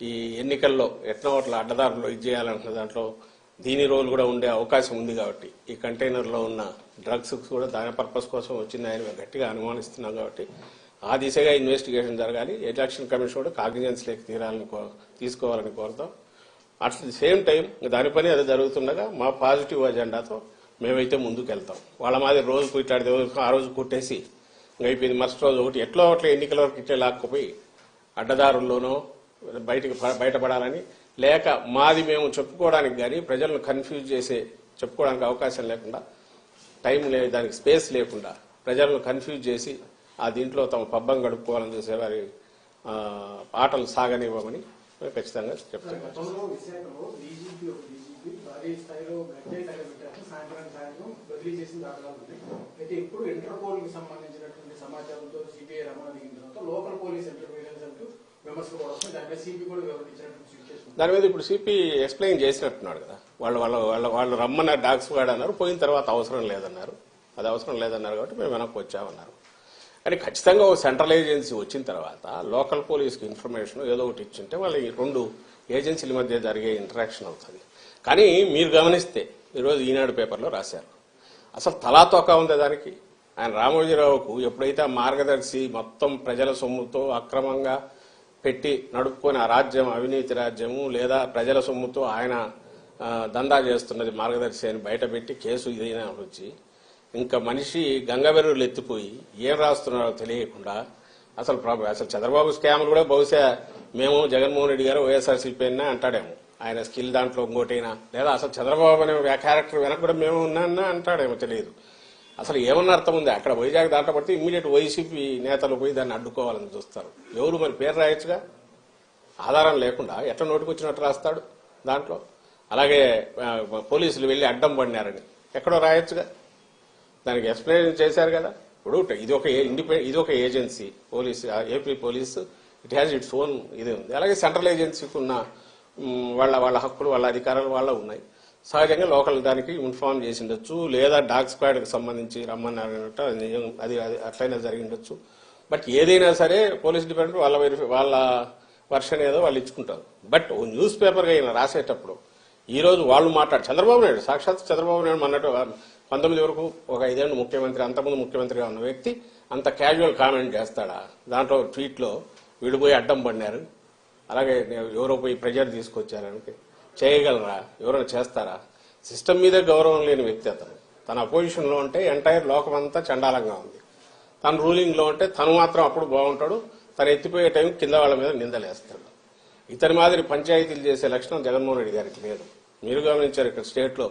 ఈ ఎన్నికల్లో ఎట్నోట్ల అడ్డదారులు ఇది చేయాలనుకున్న దాంట్లో దీని రోల్ కూడా ఉండే అవకాశం ఉంది కాబట్టి ఈ కంటైనర్లో ఉన్న డ్రగ్స్ కూడా దాని పర్పస్ కోసం వచ్చిందని గట్టిగా అనుమానిస్తున్నాం కాబట్టి ఆ దిశగా ఇన్వెస్టిగేషన్ జరగాలి. ఎలక్షన్ కమిషన్ కూడా కాగ్నిజెన్స్ లేక తీసుకోవాలని కోరుతాం. అట్ ది సేమ్ టైం దాని పని అది జరుగుతుండగా మా పాజిటివ్ అజెండాతో మేమైతే ముందుకు వెళ్తాం. వాళ్ళ మాది రోజు ఇట్లాంటి ఆ రోజు కొట్టేసి అయిపోయింది, మరుసటి రోజు ఒకటి ఎట్లా ఎన్నికల వరకు ఇట్లా లాక్కుపోయి అడ్డదారుల్లోనో బయటపడాలని లేక మాది మేము చెప్పుకోవడానికి కానీ ప్రజలను కన్ఫ్యూజ్ చేసే చెప్పుకోవడానికి అవకాశం లేకుండా టైం లేదు, దానికి స్పేస్ లేకుండా ప్రజలను కన్ఫ్యూజ్ చేసి ఆ దీంట్లో తమ పబ్బం గడుపుకోవాలని చూసేవారి ఆటలు సాగనివ్వమని ఖచ్చితంగా చెప్తాను. అయితే ఇప్పుడు ఇంటర్పోల్ కి సంబంధించినటువంటి సమాచారంతో సిబిఐ రమణ దిగిన తర్వాత లోకల్ పోలీస్ ఇంటర్ఫీరెన్స్ అంటూ విమర్శలు కూడా వస్తాయి. దాని మీద సిపి కూడా వివరించినటువంటి సిచ్యువేషన్. దాని మీద ఇప్పుడు సిపి ఎక్స్ప్లెయిన్ చేసినట్టున్నాడు కదా. వాళ్ళు రమ్మన్న డాగ్స్ వాడు అన్నారు, పోయిన తర్వాత అవసరం లేదన్నారు. అది అవసరం లేదన్నారు కాబట్టి మేము వెనక్కి వచ్చామన్నారు. కానీ ఖచ్చితంగా ఒక సెంట్రల్ ఏజెన్సీ వచ్చిన తర్వాత లోకల్ పోలీస్కి ఇన్ఫర్మేషన్ ఏదో ఒకటి ఇచ్చింటే వాళ్ళ ఈ రెండు ఏజెన్సీల మధ్య జరిగే ఇంటరాక్షన్ అవుతుంది. కానీ మీరు గమనిస్తే ఈరోజు ఈనాడు పేపర్లో రాశారు, అసలు తలాతోక ఉంది దానికి. ఆయన రామోజీరావుకు ఎప్పుడైతే మార్గదర్శి మొత్తం ప్రజల సొమ్ముతో అక్రమంగా పెట్టి నడుపుకొని ఆ రాజ్యం అవినీతి రాజ్యము లేదా ప్రజల సొమ్ముతో ఆయన దందా చేస్తున్నది మార్గదర్శి అని బయటపెట్టి కేసు ఇదైనా వచ్చి ఇంకా మనిషి గంగవెర్రులు ఎత్తిపోయి ఏం రాస్తున్నారో తెలియకుండా అసలు చంద్రబాబు స్కామ్లు కూడా బహుశా మేము జగన్మోహన్ రెడ్డి గారు వైఎస్ఆర్సీపీ అయినా అంటాడేమో, ఆయన స్కిల్ దాంట్లో ఇంకోటైనా లేదా అసలు చంద్రబాబు అనే క్యారెక్టర్ వెనక కూడా మేము ఉన్నా అంటాడేమో తెలియదు. అసలు ఏమన్నా అర్థం ఉంది? అక్కడ వైజాగ్ దాంట్లో పడితే ఇమ్మీడియట్ వైసీపీ నేతలు పోయి దాన్ని అడ్డుకోవాలని చూస్తారు. ఎవరు మరి పేరు రాయొచ్చుగా, ఆధారం లేకుండా ఎట్లా నోటికి వచ్చినట్టు రాస్తాడు దాంట్లో. అలాగే పోలీసులు వెళ్ళి అడ్డం పడినారని ఎక్కడో రాయొచ్చుగా, దానికి ఎక్స్ప్లెయిన్ చేశారు కదా. ఇప్పుడు ఇది ఒక agency police, AP police it has its own ఇది ఉంది. అలాగే సెంట్రల్ ఏజెన్సీకి ఉన్న వాళ్ళ హక్కులు వాళ్ళ అధికారాలు వాళ్ళ ఉన్నాయి. సహజంగా లోకల్ దానికి ఇన్ఫార్మ్ చేసి ఉండొచ్చు, లేదా డాగ్ స్క్వాడ్కి సంబంధించి రమ్మన్నారన్నట్టు అది అట్లయినా జరిగి ఉండొచ్చు. బట్ ఏదైనా సరే పోలీస్ డిపార్ట్మెంట్ వాళ్ళ వర్షన్ ఏదో వాళ్ళు ఇచ్చుకుంటారు. బట్ న్యూస్ పేపర్గా అయినా రాసేటప్పుడు ఈరోజు వాళ్ళు చంద్రబాబు నాయుడు సాక్షాత్ చంద్రబాబు నాయుడు అన్నట్టు 19 వరకు ఒక 5 ఏళ్ళు ముఖ్యమంత్రి, అంతకుముందు ముఖ్యమంత్రిగా ఉన్న వ్యక్తి అంత క్యాజువల్ కామెంట్ చేస్తాడా? దాంట్లో ట్వీట్లో విడిపోయి అడ్డం పడినారు, అలాగే ఎవరో పోయి ప్రెజర్ తీసుకొచ్చారని చేయగలరా? ఎవరైనా చేస్తారా? సిస్టమ్ మీద గౌరవం లేని వ్యక్తి అతను. తన అపోజిషన్లో ఉంటే ఎంటైర్ లోకం అంతా చండాలంగా ఉంది, తన రూలింగ్లో ఉంటే తను మాత్రం అప్పుడు బాగుంటాడు, తను ఎత్తిపోయే టైం కింద వాళ్ళ మీద నిందలేస్తాడు. ఇతని మాదిరి పంచాయతీలు చేసే లక్షణం జగన్మోహన్ రెడ్డి గారికి లేదు. మీరు గమనించారు ఇక్కడ స్టేట్లో